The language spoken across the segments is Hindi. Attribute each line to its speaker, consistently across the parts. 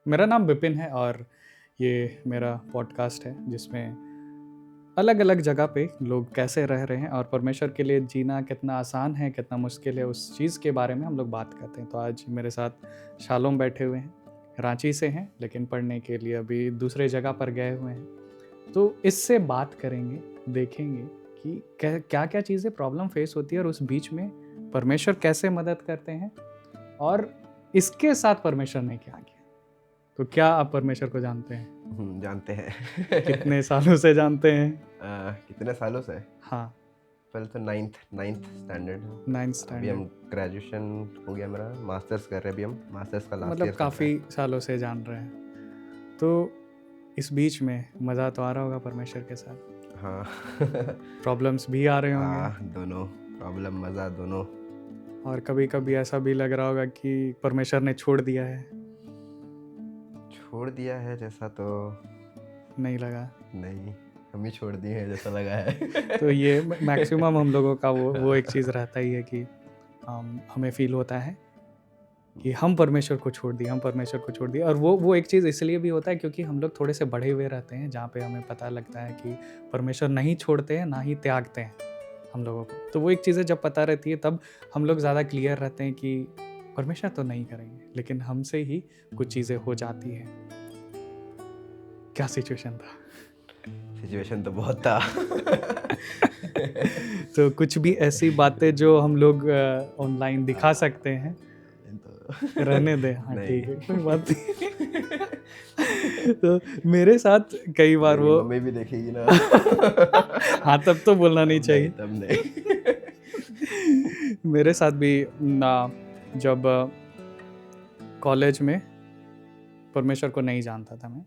Speaker 1: मेरा नाम विपिन है और ये मेरा पॉडकास्ट है जिसमें अलग अलग जगह पे लोग कैसे रह रहे हैं और परमेश्वर के लिए जीना कितना आसान है कितना मुश्किल है उस चीज़ के बारे में हम लोग बात करते हैं। तो आज मेरे साथ शालोम बैठे हुए हैं, रांची से हैं लेकिन पढ़ने के लिए अभी दूसरे जगह पर गए हुए हैं। तो इससे बात करेंगे, देखेंगे कि क्या क्या चीज़ें प्रॉब्लम फेस होती है और उस बीच में परमेश्वर कैसे मदद करते हैं और इसके साथ परमेश्वर ने क्या किया। तो क्या आप परमेश्वर को जानते हैं?
Speaker 2: जानते हैं।
Speaker 1: कितने सालों से जानते हैं?
Speaker 2: कितने सालों से?
Speaker 1: हाँ,
Speaker 2: पहले तो नाइन्थ स्टैंडर्ड है।
Speaker 1: 9th
Speaker 2: अभी हम
Speaker 1: स्टैंडर्ड।
Speaker 2: ग्रेजुएशन हो गया मेरा, मास्टर्स कर रहे हैं अभी हम, मास्टर्स का लास्ट
Speaker 1: मतलब
Speaker 2: ईयर चल रहा
Speaker 1: काफ़ी
Speaker 2: है।
Speaker 1: सालों से जान रहे हैं। तो इस बीच में मज़ा तो आ रहा होगा परमेश्वर के साथ,
Speaker 2: हाँ।
Speaker 1: प्रॉब्लम्स भी आ रहे होंगे
Speaker 2: दोनों, प्रॉब्लम मज़ा दोनों।
Speaker 1: और कभी कभी ऐसा भी लग रहा होगा कि परमेश्वर ने छोड़ दिया है।
Speaker 2: छोड़ दिया है जैसा तो
Speaker 1: नहीं लगा?
Speaker 2: नहीं, हम ही छोड़ दिए हैं जैसा लगा है।
Speaker 1: तो ये मैक्सिमम हम लोगों का वो एक चीज़ रहता ही है कि हमें फील होता है कि हम परमेश्वर को छोड़ दिए, हम परमेश्वर को छोड़ दिए। और वो एक चीज़ इसलिए भी होता है क्योंकि हम लोग थोड़े से बढ़े हुए रहते हैं जहाँ पे हमें पता लगता है कि परमेश्वर नहीं छोड़ते हैं ना ही त्यागते हैं हम लोगों को। तो वो एक चीज़ें जब पता रहती है तब हम लोग ज़्यादा क्लियर रहते हैं कि परमेश्वर तो नहीं करेंगे, लेकिन हमसे ही कुछ चीज़ें हो जाती हैं। क्या सिचुएशन था?
Speaker 2: सिचुएशन तो बहुत था।
Speaker 1: तो कुछ भी ऐसी बातें जो हम लोग ऑनलाइन दिखा सकते हैं?
Speaker 2: तो
Speaker 1: रहने दे, हाँ
Speaker 2: नहीं।
Speaker 1: ठीक है, कोई बात नहीं। तो मेरे साथ कई बार
Speaker 2: मेरी
Speaker 1: वो
Speaker 2: मम्मी भी देखेगी ना।
Speaker 1: हाँ तब तो बोलना नहीं
Speaker 2: तब
Speaker 1: चाहिए।
Speaker 2: तब नहीं।
Speaker 1: मेरे साथ भी ना, जब कॉलेज में परमेश्वर को नहीं जानता था मैं,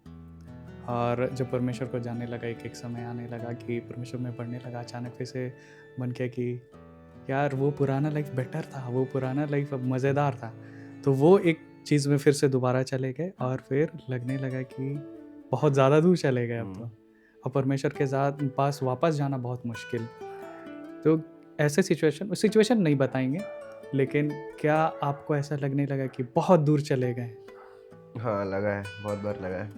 Speaker 1: और जब परमेश्वर को जानने लगा एक एक समय आने लगा कि परमेश्वर में पढ़ने लगा, अचानक फिर से मन किया कि यार वो पुराना लाइफ बेटर था, वो पुराना लाइफ अब मज़ेदार था। तो वो एक चीज़ में फिर से दोबारा चले गए और फिर लगने लगा कि बहुत ज़्यादा दूर चले गए अब तो, और परमेश्वर के साथ पास वापस जाना बहुत मुश्किल। तो ऐसे सिचुएशन नहीं बताएंगे, लेकिन क्या आपको ऐसा लगने लगा कि बहुत दूर चले गए?
Speaker 2: हाँ, लगा है, बहुत बार लगा है।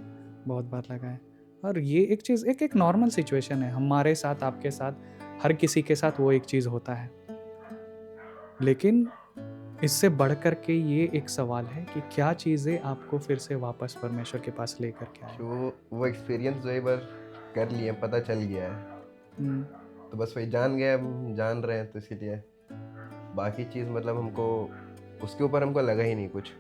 Speaker 1: बहुत बार लगा है। और ये एक चीज़ एक एक नॉर्मल सिचुएशन है, हमारे साथ, आपके साथ, हर किसी के साथ वो एक चीज़ होता है। लेकिन इससे बढ़ कर के ये एक सवाल है कि क्या चीज़ें आपको फिर से वापस परमेश्वर के पास लेकर के आए?
Speaker 2: जो वो एक्सपीरियंस जो एक बार कर लिए, पता चल गया है,
Speaker 1: हुँ,
Speaker 2: तो बस वही जान गए, हम जान रहे हैं, तो इसीलिए बाकी चीज़ मतलब हमको उसके ऊपर हमको लगा ही नहीं कुछ।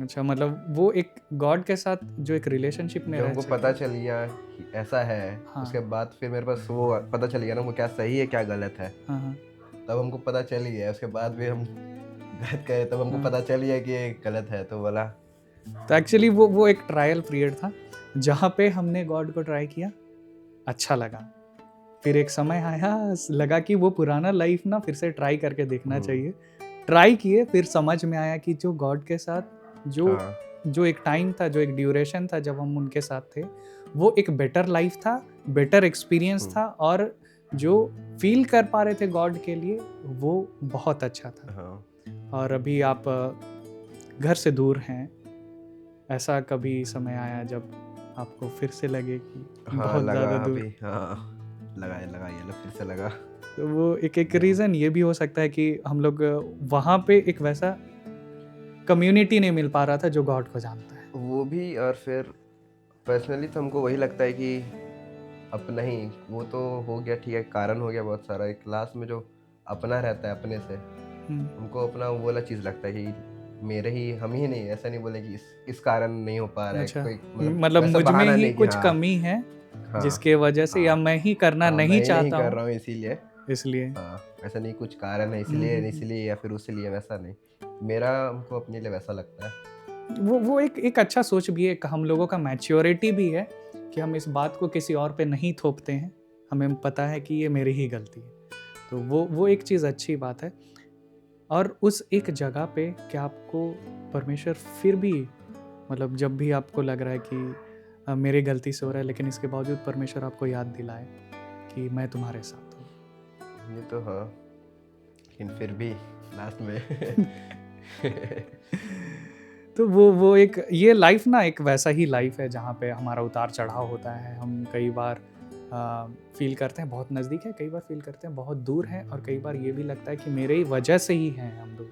Speaker 1: अच्छा, मतलब वो एक गॉड के साथ जो एक रिलेशनशिप में
Speaker 2: जब
Speaker 1: रह
Speaker 2: हमको
Speaker 1: सके।
Speaker 2: पता चल गया कि ऐसा है,
Speaker 1: हाँ,
Speaker 2: उसके बाद फिर मेरे पास वो पता चल गया ना, हमको क्या सही है क्या गलत है।
Speaker 1: हाँ, हाँ,
Speaker 2: तब हमको पता चल गया, उसके बाद भी हम गलत करे, तब हमको
Speaker 1: हाँ।
Speaker 2: पता चल गया कि ये गलत है, तो बोला।
Speaker 1: तो एक्चुअली वो एक ट्रायल पीरियड था, जहाँ पे हमने गॉड को ट्राई किया, अच्छा लगा। फिर एक समय आया, लगा कि वो पुराना लाइफ ना फिर से ट्राई करके देखना चाहिए। ट्राई किए, फिर समझ में आया कि जो गॉड के साथ जो
Speaker 2: हाँ,
Speaker 1: जो एक टाइम था, जो एक ड्यूरेशन था जब हम उनके साथ थे, वो एक बेटर लाइफ था, बेटर एक्सपीरियंस था, और जो फ़ील कर पा रहे थे गॉड के लिए, वो बहुत अच्छा था।
Speaker 2: हाँ,
Speaker 1: और अभी आप घर से दूर हैं, ऐसा कभी समय आया जब आपको फिर से लगे कि
Speaker 2: हाँ,
Speaker 1: बहुत
Speaker 2: लगा
Speaker 1: ज़्यादा
Speaker 2: अभी,
Speaker 1: दूर?
Speaker 2: हाँ, लगा ये लो, फिर से लगा।
Speaker 1: तो वो एक रीज़न ये भी हो सकता है कि हम लोग वहाँ पे एक वैसा कम्युनिटी नहीं मिल पा रहा था जो गॉड को जानता है।
Speaker 2: वो भी, और फिर पर्सनली तो हमको वही लगता है कि अपना ही, वो तो हो गया ठीक है, कारण हो गया बहुत सारा, एक क्लास में जो अपना रहता है अपने से,
Speaker 1: हुँ।
Speaker 2: हमको अपना वो वाला चीज़ लगता है कि मेरे ही, हम ही नहीं, ऐसा नहीं बोले कि इस कारण नहीं हो पा रहा है,
Speaker 1: अच्छा,
Speaker 2: कोई
Speaker 1: मतलब
Speaker 2: वैसा
Speaker 1: मुझ में
Speaker 2: बहाना
Speaker 1: ही
Speaker 2: नहीं कि
Speaker 1: कुछ
Speaker 2: हाँ,
Speaker 1: कमी है,
Speaker 2: हाँ,
Speaker 1: जिसके वजह से, या
Speaker 2: हाँ,
Speaker 1: मैं ही करना
Speaker 2: हाँ,
Speaker 1: नहीं
Speaker 2: मैं ही नहीं
Speaker 1: चाहता
Speaker 2: कर
Speaker 1: हूँ,
Speaker 2: रहा हूँ इसीलिए।
Speaker 1: इसलिए।
Speaker 2: हाँ, ऐसा नहीं कुछ कारण है
Speaker 1: हुँ,
Speaker 2: इसलिए
Speaker 1: हुँ, हुँ।
Speaker 2: इसलिए या फिर उसलिए, वैसा नहीं, मेरा हमको अपने लिए वैसा लगता है।
Speaker 1: वो एक अच्छा सोच भी है, एक हम लोगों का मैच्योरिटी भी है कि हम इस बात को किसी और पे नहीं थोपते हैं। हमें पता है कि ये मेरी ही गलती है। तो वो एक चीज़ अच्छी बात है। और उस एक जगह पे क्या आपको परमेश्वर फिर भी, मतलब जब भी आपको लग रहा है कि मेरी गलती से हो रहा है, लेकिन इसके बावजूद परमेश्वर आपको याद दिलाए कि मैं तुम्हारे साथ हूँ?
Speaker 2: ये तो हाँ, लेकिन फिर भी लास्ट में
Speaker 1: तो वो एक ये लाइफ ना एक वैसा ही लाइफ है जहाँ पे हमारा उतार चढ़ाव होता है। हम कई बार फील करते हैं बहुत नज़दीक है, कई बार फील करते हैं बहुत दूर है, और कई बार ये भी लगता है कि मेरे ही वजह से ही हैं हम दूर,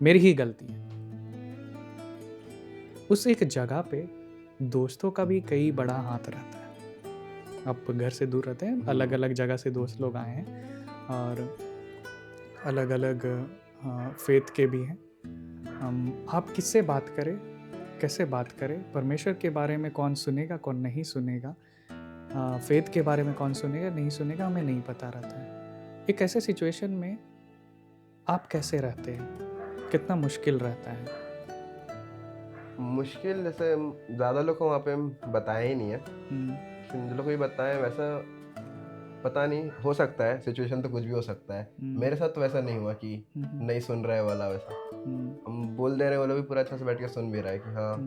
Speaker 1: मेरी ही गलती है। उस एक जगह पे दोस्तों का भी कई बड़ा हाथ रहता है। आप घर से दूर रहते हैं, अलग अलग जगह से दोस्त लोग आए हैं और अलग अलग फेथ के भी हैं। आप किससे बात करें, कैसे बात करें? परमेश्वर के बारे में कौन सुनेगा, कौन नहीं सुनेगा? फेथ के बारे में कौन सुनेगा, नहीं सुनेगा, हमें नहीं पता रहता है। एक ऐसे सिचुएशन में आप कैसे रहते हैं? कितना मुश्किल रहता है?
Speaker 2: मुश्किल जैसे ज़्यादा लोग को वहाँ पे हम बताए ही नहीं है, लेकिन जो लोग भी बताए वैसा पता नहीं, हो सकता है सिचुएशन तो कुछ भी हो सकता है। मेरे साथ तो वैसा नहीं हुआ कि नहीं सुन रहे वाला वैसा। हम बोल दे रहे हैं, वो लोग भी पूरा अच्छा से बैठ के सुन भी रहा है कि हाँ।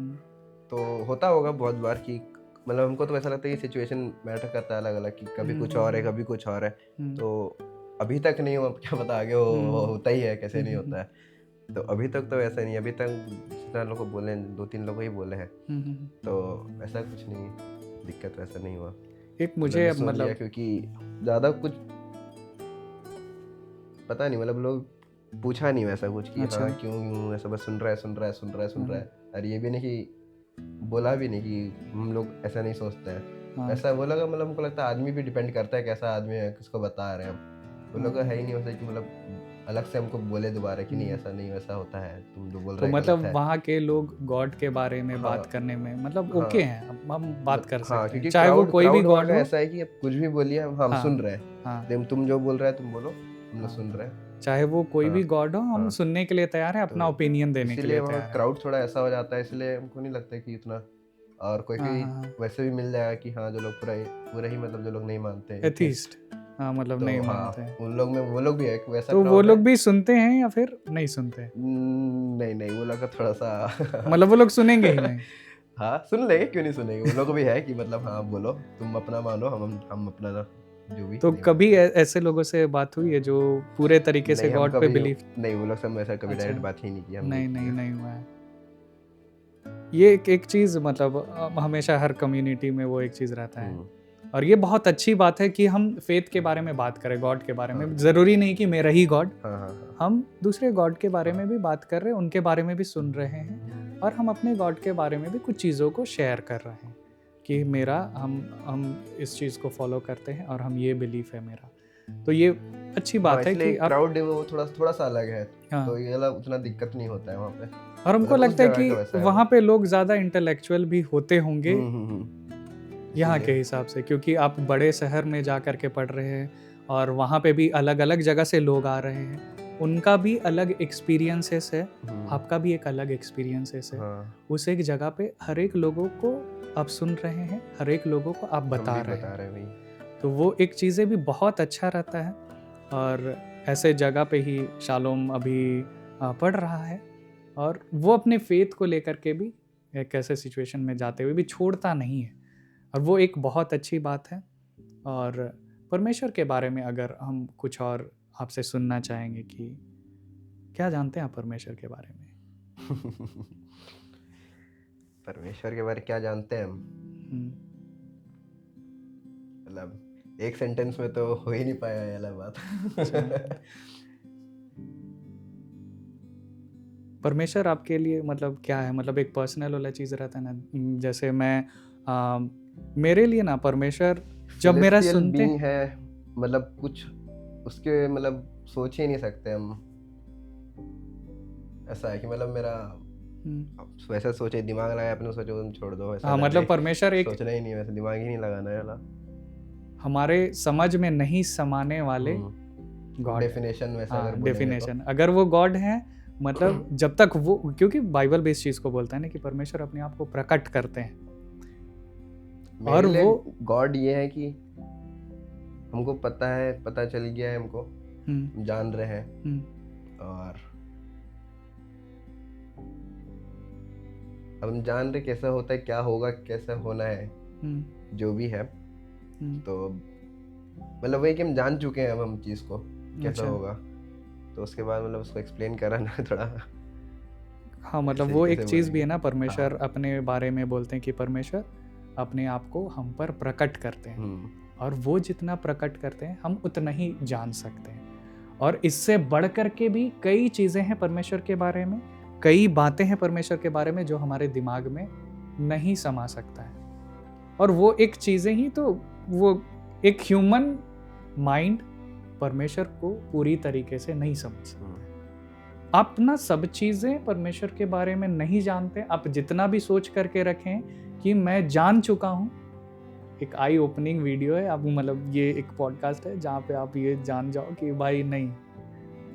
Speaker 2: तो होता होगा बहुत बार कि मतलब हमको तो वैसा लगता है कि सिचुएशन मैटर करता है अलग अलग, कि कभी कुछ और है, कभी कुछ और है। तो अभी तक नहीं हुआ, क्या पता आगे होता ही है, कैसे नहीं होता है। तो अभी तक तो ऐसा नहीं, अभी तक जितना लोग को बोले, 2-3 लोग ही बोले हैं, तो ऐसा कुछ नहीं, दिक्कत वैसा नहीं हुआ।
Speaker 1: एक मुझे
Speaker 2: मतलब क्योंकि ज़्यादा कुछ पता नहीं, मतलब लोग पूछा नहीं वैसा कुछ कि हाँ क्यों ऐसा, बस सुन रहा है। और ये भी नहीं कि बोला भी नहीं कि हम लोग ऐसा नहीं सोचते हैं। ऐसा वो लगा, मतलब हमको लगता है आदमी भी डिपेंड करता है कैसा आदमी है, किसको बता रहे हैं हम। वो लोग का है ही नहीं वैसा कि मतलब अलग से हमको बोले दोबारा कि नहीं ऐसा नहीं, वैसा होता है, तुम जो बोल रहे
Speaker 1: हो। तो मतलब वहाँ के लोग गॉड के बारे में बात करने में मतलब ओके हैं, हम बात कर सकते हैं, चाहे वो कोई भी गॉड हो।
Speaker 2: ऐसा है कि कुछ भी बोलिए हम सुन रहे हैं, तुम जो बोल रहे हैं तुम बोलो, हम लोग सुन रहे हैं।
Speaker 1: चाहे वो कोई भी गॉड हो, हम सुनने के लिए तैयार हैं, अपना ओपिनियन देने के लिए तैयार हैं।
Speaker 2: क्राउड थोड़ा ऐसा हो जाता है, इसलिए हमको नहीं लगता कि इतना। और कोई वैसे भी मिल जाएगा कि हाँ जो लोग पूरा ही मतलब जो लोग नहीं मानते हैं,
Speaker 1: एथिस्ट, हाँ मतलब नहीं मानते हैं,
Speaker 2: उन लोग में वो लोग भी है वैसा।
Speaker 1: तो वो लोग भी सुनते हैं या फिर नहीं सुनते?
Speaker 2: नहीं, वो लोग का थोड़ा सा
Speaker 1: मतलब वो लोग सुनेंगे ही नहीं।
Speaker 2: हाँ सुन लेंगे, क्यों नहीं सुनेंगे। वो लोग भी है कि मतलब हाँ बोलो, तुम अपना मानो, हम अपना जो भी।
Speaker 1: तो कभी ऐसे लोगों से बात हुई है जो पूरे तरीके से गॉड पे बिलीव?
Speaker 2: नहीं, वो लोग सब ऐसा कभी डायरेक्ट बात ही नहीं की हमने।
Speaker 1: नहीं हुआ है। ये एक चीज़ मतलब हमेशा हर कम्युनिटी में वो एक चीज़ रहता है, और ये बहुत अच्छी बात है कि हम फेथ के बारे में बात करें, गॉड के बारे में। ज़रूरी नहीं कि मेरा ही गॉड, हम दूसरे गॉड के बारे में भी बात कर रहे हैं, उनके बारे में भी सुन रहे हैं, और हम अपने गॉड के बारे में भी कुछ चीज़ों को शेयर कर रहे हैं कि मेरा हम इस चीज़ को फॉलो करते हैं और हम ये बिलीफ है मेरा। तो ये अच्छी बात है कि
Speaker 2: क्राउड वो थोड़ा सा अलग है, तो ये वाला उतना दिक्कत नहीं होता है वहाँ पे।
Speaker 1: और हमको लगता है कि वहाँ पे लोग ज़्यादा इंटेलेक्चुअल भी होते होंगे यहाँ के हिसाब से, क्योंकि आप बड़े शहर में जा कर के पढ़ रहे हैं और वहाँ पे भी अलग अलग जगह से लोग आ रहे हैं, उनका भी अलग एक्सपीरियंसेस है, आपका भी एक अलग एक्सपीरियंसेस है। उस एक जगह पे हर एक लोगों को आप सुन रहे हैं, हर एक लोगों को आप बता रहे हैं, तो वो एक चीज़ें भी बहुत अच्छा रहता है। और ऐसे जगह पे ही शालोम अभी पढ़ रहा है, और वो अपने फेथ को लेकर के भी एक ऐसे सिचुएशन में जाते हुए भी छोड़ता नहीं है, और वो एक बहुत अच्छी बात है। और परमेश्वर के बारे में अगर हम कुछ और आपसे सुनना चाहेंगे कि क्या जानते हैं आप परमेश्वर के बारे में?
Speaker 2: परमेश्वर के बारे में क्या जानते हैं हम? मतलब एक सेंटेंस में तो हो ही नहीं पाया ये वाला बात।
Speaker 1: परमेश्वर आपके लिए मतलब क्या है? मतलब एक पर्सनल वाला चीज़ रहता है ना, जैसे मैं मेरे लिए ना परमेश्वर जब मेरा सुनते
Speaker 2: है, मतलब कुछ उसके मतलब सोच ही नहीं सकते हम। ऐसा है कि मतलब मेरा वैसा सोचे, दिमाग लगाए अपने, सोचो तुम छोड़ दो वैसा।
Speaker 1: मतलब परमेश्वर एक
Speaker 2: सोचना ही नहीं, वैसे दिमाग ही नहीं लगाना है वाला।
Speaker 1: हमारे समझ में नहीं समाने वाले गॉड
Speaker 2: डेफिनेशन वैसा अगर बोलेंगे
Speaker 1: डेफिनेशन अगर वो गॉड है, मतलब जब तक वो, क्योंकि बाइबल बेस्ड चीज को बोलता है ना कि परमेश्वर अपने आप को प्रकट करते हैं, और वो
Speaker 2: गॉड ये है कि हमको पता है, पता चल गया है हमको, जान रहे हैं, और अब हम जान रहे कैसा होता है, क्या होगा, कैसा होना है, जो भी है। तो मतलब वही कि हम जान चुके हैं अब हम चीज़ को कैसा होगा, तो उसके बाद मतलब उसको एक्सप्लेन कराना थोड़ा
Speaker 1: हाँ मतलब
Speaker 2: इस
Speaker 1: वो
Speaker 2: तरीके
Speaker 1: एक
Speaker 2: से
Speaker 1: चीज़ भी
Speaker 2: बोलेंगे।
Speaker 1: है ना, परमेश्वर
Speaker 2: हाँ।
Speaker 1: अपने बारे में बोलते हैं कि परमेश्वर अपने आप को हम पर प्रकट करते हैं, और वो जितना प्रकट करते हैं हम उतना ही जान सकते हैं। और इससे बढ़ कर के भी कई चीज़ें हैं परमेश्वर के बारे में, कई बातें हैं परमेश्वर के बारे में जो हमारे दिमाग में नहीं समा सकता है। और वो एक चीज़ें ही तो, वो एक ह्यूमन माइंड परमेश्वर को पूरी तरीके से नहीं समझ सकता। आप ना सब चीज़ें परमेश्वर के बारे में नहीं जानते, आप जितना भी सोच करके रखें कि मैं जान चुका हूँ। एक आई ओपनिंग वीडियो है, आप मतलब ये एक पॉडकास्ट है जहाँ पे आप ये जान जाओ कि भाई नहीं,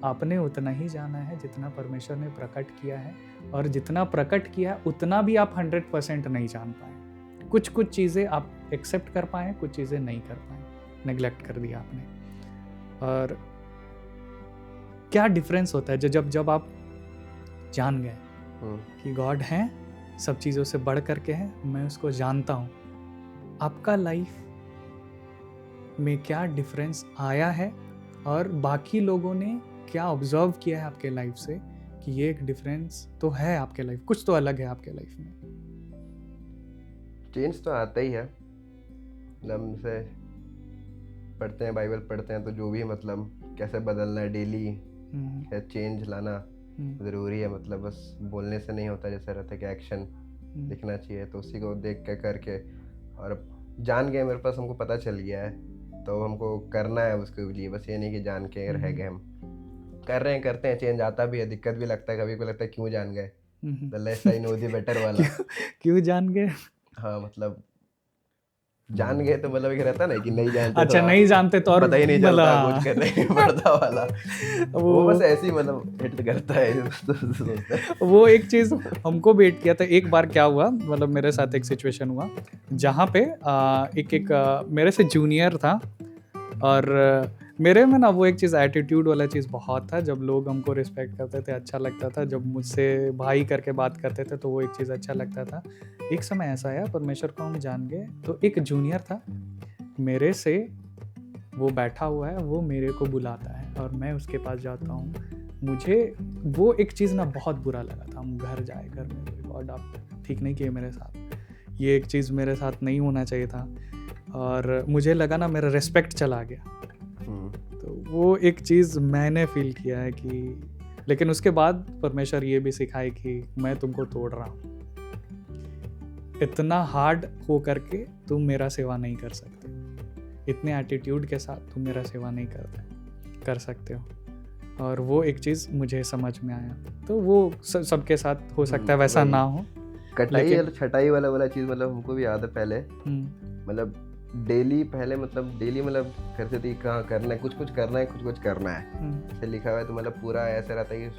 Speaker 1: आपने उतना ही जाना है जितना परमेश्वर ने प्रकट किया है, और जितना प्रकट किया है उतना भी आप 100% नहीं जान पाए। कुछ कुछ चीज़ें आप एक्सेप्ट कर पाए, कुछ चीज़ें नहीं कर पाए, नेग्लेक्ट कर दिया आपने। और क्या डिफरेंस होता है जब आप जान गए कि गॉड है, सब चीज़ों से बढ़ करके है, मैं उसको जानता हूँ, आपका लाइफ में क्या डिफरेंस आया है, और बाकी लोगों ने क्या ऑब्जर्व किया है आपके लाइफ से कि ये एक डिफरेंस तो है आपके लाइफ, कुछ तो अलग है आपके लाइफ में।
Speaker 2: चेंज तो आता ही है, मतलब से पढ़ते हैं, बाइबल पढ़ते हैं तो जो भी मतलब कैसे बदलना है डेली, क्या चेंज लाना ज़रूरी है। मतलब बस बोलने से नहीं होता, जैसे रहता है कि एक्शन दिखना चाहिए, तो उसी को देख के करके, और जान गए मेरे पास, हमको पता चल गया है तो हमको करना है उसके लिए। बस ये नहीं कि जान के रह गए, हम कर रहे हैं, करते हैं, चेंज आता भी है, दिक्कत भी लगता है, कभी को लगता है क्यों जान गए, the less I know the better वाला।
Speaker 1: क्यों जान गए?
Speaker 2: हाँ मतलब जान गए तो मतलब एक रहता ना कि नहीं जानते,
Speaker 1: अच्छा
Speaker 2: तो
Speaker 1: नहीं जानते तो और
Speaker 2: पता ही नहीं चलता
Speaker 1: मतलब
Speaker 2: कुछ करने पड़ता वाला, वो बस ऐसे ही मतलब हिट करता है। सोचता है
Speaker 1: वो एक चीज़ हमको भी हिट किया था। एक बार क्या हुआ, मतलब मेरे साथ एक सिचुएशन हुआ जहाँ पे मेरे से जूनियर था, और मेरे में ना वो एक चीज़ एटीट्यूड वाला चीज़ बहुत था। जब लोग हमको रिस्पेक्ट करते थे अच्छा लगता था, जब मुझसे भाई करके बात करते थे तो वो एक चीज़ अच्छा लगता था। एक समय ऐसा आया, परमेश्वर को हम जान गए, तो एक जूनियर था मेरे से, वो बैठा हुआ है, वो मेरे को बुलाता है और मैं उसके पास जाता हूँ। मुझे वो एक चीज़ ना बहुत बुरा लगा था। हम घर जाए, घर में गॉड आप ठीक नहीं किए मेरे साथ, ये एक चीज़ मेरे साथ नहीं होना चाहिए था, और मुझे लगा ना मेरा रिस्पेक्ट चला गया। तो वो एक चीज़ मैंने फील किया है कि, लेकिन उसके बाद परमेश्वर ये भी सिखाए कि मैं तुमको तोड़ रहा हूँ, इतना हार्ड हो करके तुम मेरा सेवा नहीं कर सकते, इतने एटीट्यूड के साथ तुम मेरा सेवा नहीं कर सकते हो। और वो एक चीज़ मुझे समझ में आया। तो वो सबके साथ हो सकता है वैसा ना हो,
Speaker 2: कटाई छटाई वाला चीज़ मतलब हमको भी याद है पहले, मतलब डेली पहले मतलब डेली मतलब करते थे, कहाँ करना है, कुछ करना है, कुछ करना है, ऐसे लिखा हुआ है, तो मतलब पूरा ऐसा रहता है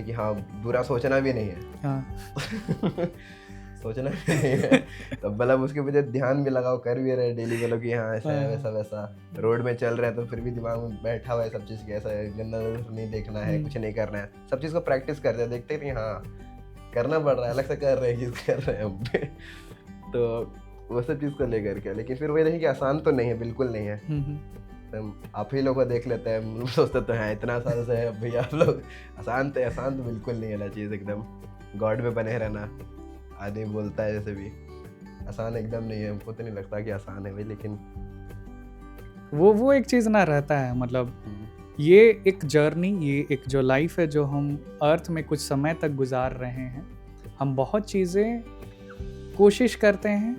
Speaker 2: कि हाँ बुरा सोचना भी नहीं है, हाँ। सोचना भी नहीं है, तो मतलब उसके वजह ध्यान भी लगाओ, कर भी रहे डेली, मतलब कि हाँ ऐसा है वैसा रोड में चल रहे हैं तो फिर भी दिमाग में बैठा हुआ है सब चीज़ की, ऐसा गंदा नहीं देखना है, कुछ नहीं करना है, सब चीज़ को प्रैक्टिस करते हैं, देखते नहीं हाँ करना पड़ रहा है, अलग से कर रहे हैं, चीज़ कर रहे हैं हम पे, तो वो सब चीज़ को लेकर के। लेकिन फिर वही नहीं कि आसान तो नहीं है, बिल्कुल नहीं है। तो आप ही लोग को देख लेते हैं, सोचते तो हैं इतना आसान से है भैया आप लोग, आसान तो बिल्कुल नहीं है ना चीज़, एकदम गॉड में बने रहना। आदमी बोलता है जैसे भी आसान एकदम नहीं है, हमको तो नहीं लगता कि आसान है भाई, लेकिन
Speaker 1: वो एक चीज़ ना रहता है, मतलब ये एक जर्नी, ये एक जो लाइफ है जो हम अर्थ में कुछ समय तक गुजार रहे हैं, हम बहुत चीज़ें कोशिश करते हैं,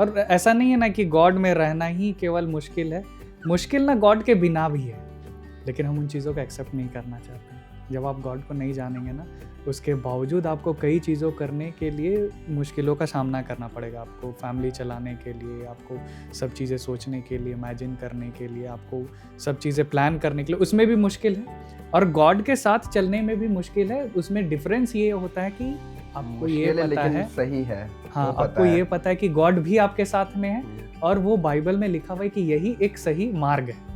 Speaker 1: और ऐसा नहीं है ना कि गॉड में रहना ही केवल मुश्किल है, मुश्किल ना गॉड के बिना भी है, लेकिन हम उन चीज़ों को एक्सेप्ट नहीं करना चाहते। जब आप गॉड को नहीं जानेंगे ना, उसके बावजूद आपको कई चीज़ों करने के लिए मुश्किलों का सामना करना पड़ेगा। आपको फैमिली चलाने के लिए, आपको सब चीज़ें सोचने के लिए, इमेजिन करने के लिए, आपको सब चीज़ें प्लान करने के लिए, उसमें भी मुश्किल है, और गॉड के साथ चलने में भी मुश्किल है। उसमें डिफरेंस ये होता है कि आपको ये पता है
Speaker 2: सही है,
Speaker 1: हाँ आपको ये पता है कि गॉड भी आपके साथ में है, और वो बाइबल में लिखा हुआ है कि यही एक सही मार्ग है।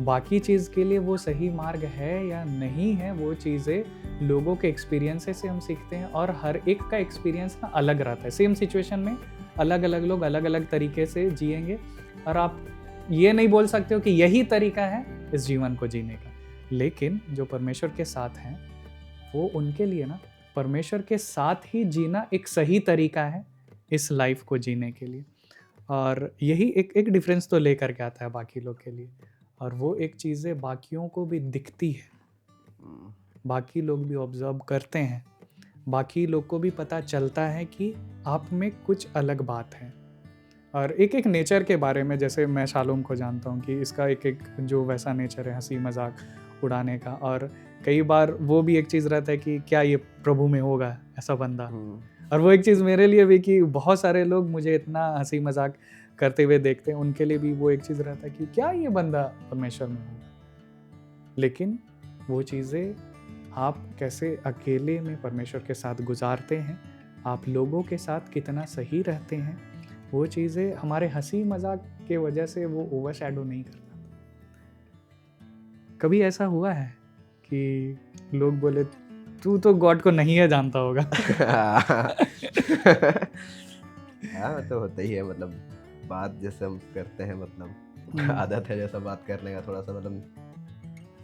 Speaker 1: बाकी चीज़ के लिए वो सही मार्ग है या नहीं है, वो चीज़ें लोगों के एक्सपीरियंसेस से हम सीखते हैं, और हर एक का एक्सपीरियंस ना अलग रहता है। सेम सिचुएशन में अलग अलग लोग अलग अलग तरीके से जिएंगे, और आप ये नहीं बोल सकते हो कि यही तरीका है इस जीवन को जीने का। लेकिन जो परमेश्वर के साथ हैं वो उनके लिए ना परमेश्वर के साथ ही जीना एक सही तरीका है इस लाइफ को जीने के लिए। और यही एक डिफरेंस तो लेकर के आता है बाकी लोग के लिए, और वो एक चीज़ें बाकियों को भी दिखती है, बाकी लोग भी ऑब्जर्व करते हैं, बाकी लोग को भी पता चलता है कि आप में कुछ अलग बात है। और एक नेचर के बारे में, जैसे मैं शालोम को जानता हूँ कि इसका एक जो वैसा नेचर है हंसी मजाक उड़ाने का, और कई बार वो भी एक चीज़ रहता है कि क्या ये प्रभु में होगा ऐसा बंदा। और वो एक चीज़ मेरे लिए भी कि बहुत सारे लोग मुझे इतना हंसी मजाक करते हुए देखते हैं, उनके लिए भी वो एक चीज़ रहता है कि क्या ये बंदा परमेश्वर में होगा। लेकिन वो चीज़ें आप कैसे अकेले में परमेश्वर के साथ गुजारते हैं, आप लोगों के साथ कितना सही रहते हैं, वो चीज़ें हमारे हंसी मजाक के वजह से वो ओवरशैडो नहीं करता। कभी ऐसा हुआ है कि लोग बोले तू तो गॉड को नहीं है जानता होगा?
Speaker 2: हाँ तो होता ही है, मतलब बात जैसे हम करते हैं, मतलब आदत है जैसा बात करने का, थोड़ा सा मतलब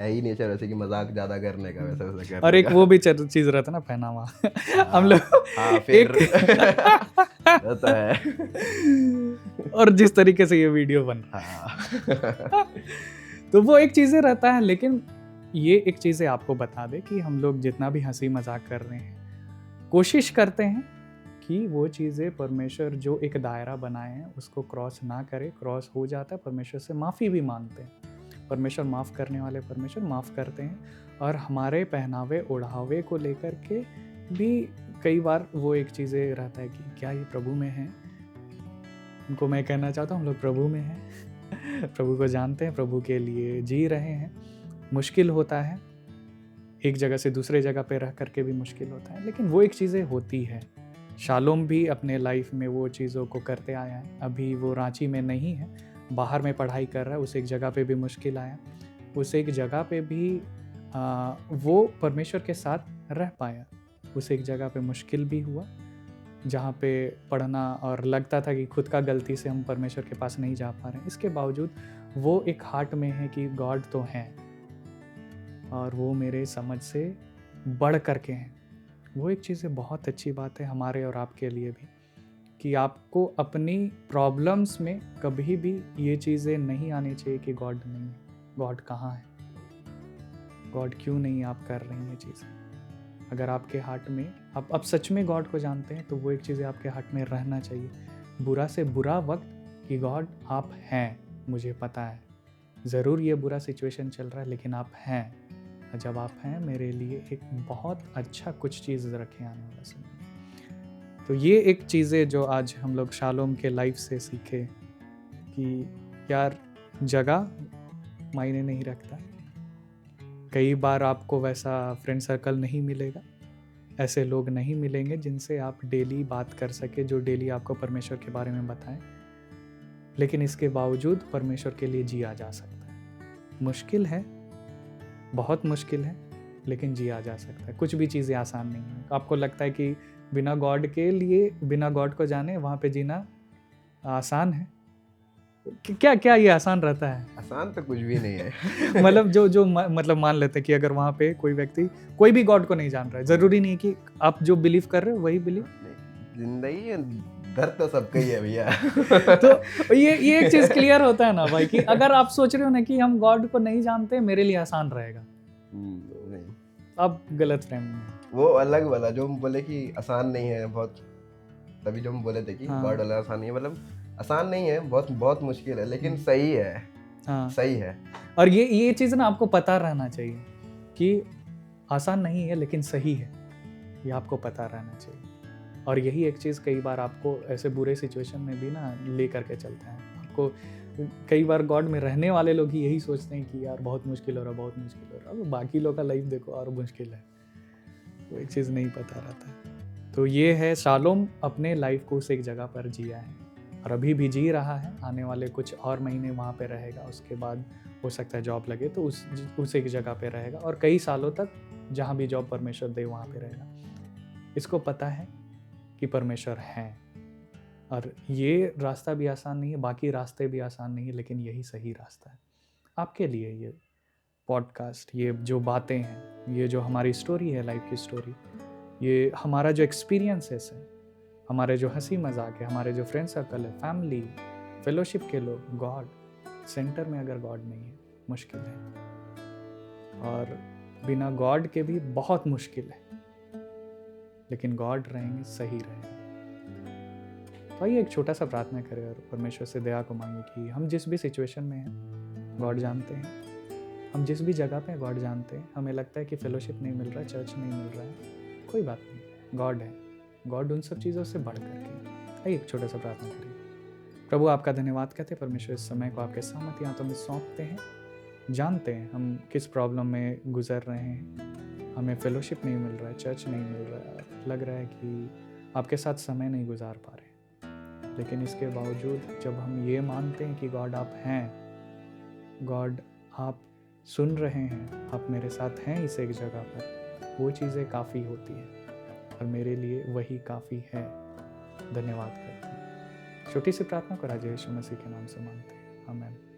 Speaker 2: है ही नेचर वैसे कि मजाक ज्यादा करने का, वैसा वैसा करने
Speaker 1: और एक
Speaker 2: का।
Speaker 1: वो भी चीज रहता है ना, पहनावा। हम लोग
Speaker 2: फिर रहता है।
Speaker 1: और जिस तरीके से ये वीडियो बन रहा है तो वो एक चीजें रहता है। लेकिन ये एक चीजें आपको बता दे कि हम लोग जितना भी हंसी मजाक कर रहे हैं, कोशिश करते हैं कि वो चीज़ें परमेश्वर जो एक दायरा बनाए हैं उसको क्रॉस ना करे। क्रॉस हो जाता है परमेश्वर से माफ़ी भी मांगते हैं, परमेश्वर माफ़ करने वाले परमेश्वर माफ़ करते हैं। और हमारे पहनावे ओढ़ावे को लेकर के भी कई बार वो एक चीज़ें रहता है कि क्या ये प्रभु में है। उनको मैं कहना चाहता हूँ हम लोग प्रभु में हैं, प्रभु को जानते हैं, प्रभु के लिए जी रहे हैं। मुश्किल होता है, एक जगह से दूसरे जगह पे रह करके भी मुश्किल होता है, लेकिन वो एक चीज़ें होती है। शालोम भी अपने लाइफ में वो चीज़ों को करते आया है। अभी वो रांची में नहीं है, बाहर में पढ़ाई कर रहा है। उस एक जगह पे भी मुश्किल आया, उस एक जगह पे भी वो परमेश्वर के साथ रह पाया। उस एक जगह पे मुश्किल भी हुआ जहाँ पे पढ़ना और लगता था कि खुद का गलती से हम परमेश्वर के पास नहीं जा पा रहे हैं। इसके बावजूद वो एक हार्ट में है कि गॉड तो हैं और वो मेरे समझ से बढ़ करके हैं। वो एक चीज़ बहुत अच्छी बात है हमारे और आपके लिए भी, कि आपको अपनी प्रॉब्लम्स में कभी भी ये चीज़ें नहीं आनी चाहिए कि गॉड नहीं है, गॉड कहाँ है, गॉड क्यों नहीं आप कर रही हैं ये चीज़ें। अगर आपके हार्ट में आप सच में गॉड को जानते हैं तो वो एक चीज़ें आपके हार्ट में रहना चाहिए। बुरा से बुरा वक्त कि गॉड आप हैं, मुझे पता है ज़रूर ये बुरा सिचुएशन चल रहा है लेकिन आप हैं। जब आप हैं मेरे लिए एक बहुत अच्छा कुछ चीज़ रखे आने वाला समय। तो ये एक चीज़ें जो आज हम लोग शालोम के लाइफ से सीखे कि यार जगह मायने नहीं रखता। कई बार आपको वैसा फ्रेंड सर्कल नहीं मिलेगा, ऐसे लोग नहीं मिलेंगे जिनसे आप डेली बात कर सके, जो डेली आपको परमेश्वर के बारे में बताएं। लेकिन इसके बावजूद परमेश्वर के लिए जिया जा सकता है। मुश्किल है, बहुत मुश्किल है, लेकिन जिया जा सकता है। कुछ भी चीज़ें आसान नहीं है। आपको लगता है कि बिना गॉड के लिए, बिना गॉड को जाने वहाँ पे जीना आसान है? क्या क्या ये आसान रहता है?
Speaker 2: आसान तो कुछ भी नहीं है।
Speaker 1: मतलब जो मतलब मान लेते हैं कि अगर वहाँ पे कोई व्यक्ति कोई भी गॉड को नहीं जान रहा है, जरूरी नहीं है कि आप जो बिलीव कर रहे हो वही बिलीव।
Speaker 2: जिंदगी दर्द तो सबका ही है भैया।
Speaker 1: तो ये एक चीज क्लियर होता है ना भाई कि अगर आप सोच रहे हो ना कि हम गॉड को नहीं जानते मेरे लिए आसान रहेगा,
Speaker 2: नहीं,
Speaker 1: अब गलत फहमी में।
Speaker 2: वो अलग वाला जो हम बोले कि आसान नहीं है बहुत, तभी जो हम बोले थे कि
Speaker 1: हाँ।
Speaker 2: गॉड वाला आसान नहीं है, मतलब आसान नहीं है, बहुत बहुत मुश्किल है, लेकिन सही है।
Speaker 1: हाँ।
Speaker 2: सही है।
Speaker 1: और ये चीज़ ना आपको पता रहना चाहिए कि आसान नहीं है लेकिन सही है, ये आपको पता रहना चाहिए। और यही एक चीज़ कई बार आपको ऐसे बुरे सिचुएशन में भी ना ले करके चलता है। आपको कई बार गॉड में रहने वाले लोग ही यही सोचते हैं कि यार बहुत मुश्किल हो रहा, बहुत मुश्किल हो रहा, अब बाकी लोग का लाइफ देखो और मुश्किल है, वो एक चीज़ नहीं पता रहता है। तो ये है शालोम अपने लाइफ को उस एक जगह पर जिया है और अभी भी जी रहा है। आने वाले कुछ और महीने वहाँ पे रहेगा, उसके बाद हो सकता है जॉब लगे तो उस एक जगह पे रहेगा और कई सालों तक जहाँ भी जॉब परमेश्वर दे वहाँ पे रहेगा। इसको पता है कि परमेश्वर हैं और ये रास्ता भी आसान नहीं है, बाकी रास्ते भी आसान नहीं है, लेकिन यही सही रास्ता है आपके लिए। ये पॉडकास्ट, ये जो बातें हैं, ये जो हमारी स्टोरी है, लाइफ की स्टोरी, ये हमारा जो एक्सपीरियंसेस है, हमारे जो हंसी मजाक है, हमारे जो फ्रेंड सर्कल है, फैमिली, फेलोशिप के लोग, गॉड सेंटर में अगर गॉड नहीं है, मुश्किल है। और बिना गॉड के भी बहुत मुश्किल है, लेकिन गॉड रहेंगे, सही रहेंगे। तो आइए एक छोटा सा प्रार्थना करें और परमेश्वर से दया को मांगे कि हम जिस भी सिचुएशन में हैं, गॉड जानते हैं। हम जिस भी जगह पे गॉड जानते हैं, हमें लगता है कि फेलोशिप नहीं मिल रहा है, चर्च नहीं मिल रहा है, कोई बात नहीं, गॉड है। गॉड उन सब चीज़ों से बढ़ करके। आइए एक छोटा सा प्रार्थना करिए। प्रभु, आपका धन्यवाद कहते हैं परमेश्वर, इस समय को आपके सामर्थ्य हाथों में सौंपते हैं। जानते हैं हम किस प्रॉब्लम में गुजर रहे हैं, हमें फेलोशिप नहीं मिल रहा है, चर्च नहीं मिल रहा है, लग रहा है कि आपके साथ समय नहीं गुजार पा रहे। लेकिन इसके बावजूद जब हम ये मानते हैं कि गॉड आप हैं, गॉड आप सुन रहे हैं, आप मेरे साथ हैं इस एक जगह पर, वो चीज़ें काफ़ी होती हैं और मेरे लिए वही काफ़ी है। धन्यवाद करते हैं। छोटी सी प्रार्थना को राजा यीशु मसीह के नाम से मांगते हैं, आमीन।